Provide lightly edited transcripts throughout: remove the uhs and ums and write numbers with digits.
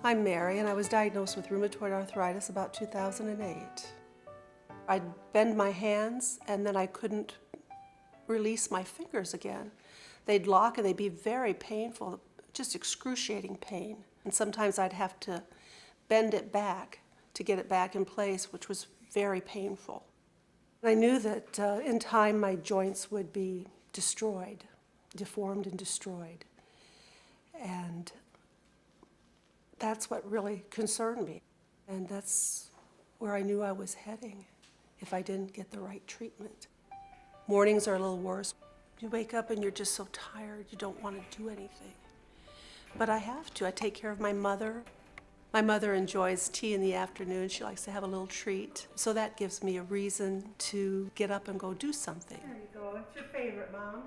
I'm Mary, and I was diagnosed with rheumatoid arthritis about 2008. I'd bend my hands, and then I couldn't release my fingers again. They'd lock, and they'd be very painful, just excruciating pain. And sometimes I'd have to bend it back to get it back in place, which was very painful. I knew that in time my joints would be destroyed, deformed and destroyed. And that's what really concerned me. And that's where I knew I was heading if I didn't get the right treatment. Mornings are a little worse. You wake up and you're just so tired, you don't want to do anything. But I have to. I take care of my mother. My mother enjoys tea in the afternoon. She likes to have a little treat. So that gives me a reason to get up and go do something. There you go. What's your favorite, Mom?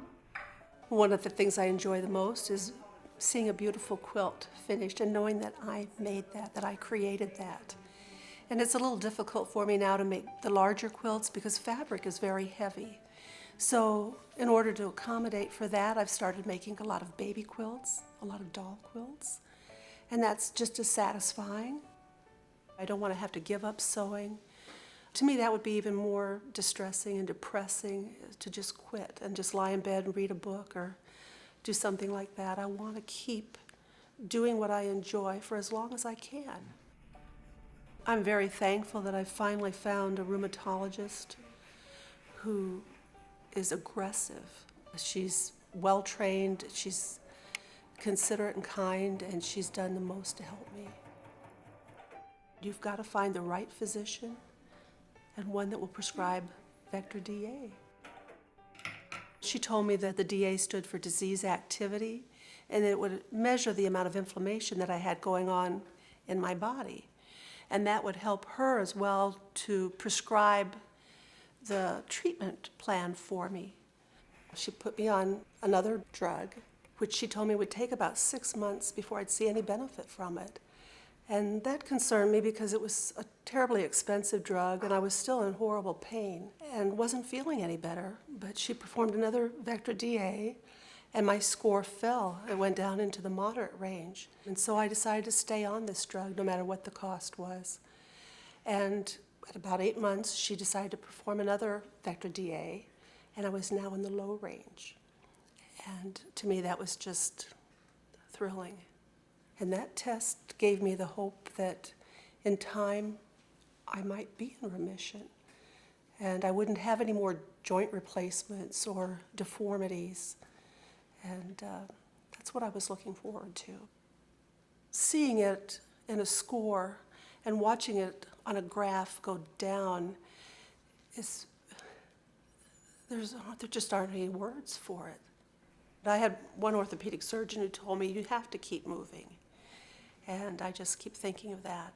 One of the things I enjoy the most is seeing a beautiful quilt finished and knowing that I made that I created that. And it's a little difficult for me now to make the larger quilts because fabric is very heavy. So in order to accommodate for that, I've started making a lot of baby quilts, a lot of doll quilts. And that's just as satisfying. I don't want to have to give up sewing. To me, that would be even more distressing and depressing to just quit and just lie in bed and read a book or do something like that. I want to keep doing what I enjoy for as long as I can. I'm very thankful that I finally found a rheumatologist who is aggressive. She's well-trained, she's considerate and kind, and she's done the most to help me. You've got to find the right physician and one that will prescribe Vectra DA. She told me that the DA stood for disease activity, and it would measure the amount of inflammation that I had going on in my body. And that would help her as well to prescribe the treatment plan for me. She put me on another drug, which she told me would take about 6 months before I'd see any benefit from it. And that concerned me because it was a terribly expensive drug and I was still in horrible pain and wasn't feeling any better. But she performed another Vectra DA and my score fell. It went down into the moderate range. And so I decided to stay on this drug no matter what the cost was. And at about 8 months, she decided to perform another Vectra DA, and I was now in the low range. And to me, that was just thrilling. And that test gave me the hope that in time, I might be in remission. And I wouldn't have any more joint replacements or deformities. And that's what I was looking forward to. Seeing it in a score and watching it on a graph go down there just aren't any words for it. I had one orthopedic surgeon who told me you have to keep moving. And I just keep thinking of that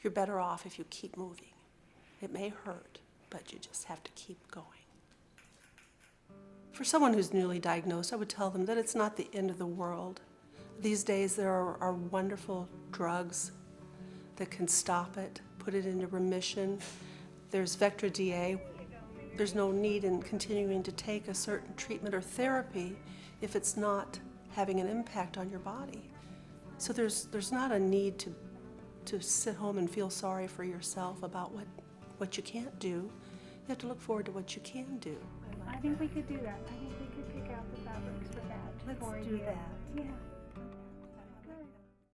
you're better off if you keep moving. It may hurt, but you just have to keep going. For someone who's newly diagnosed, I would tell them that it's not the end of the world. These days there are wonderful drugs that can stop it, put it into remission. There's Vectra DA. There's no need in continuing to take a certain treatment or therapy if it's not having an impact on your body. So there's not a need to sit home and feel sorry for yourself about what you can't do. You have to look forward to what you can do. I think we could do that. I think we could pick out the fabrics for that. Let's do that. Yeah.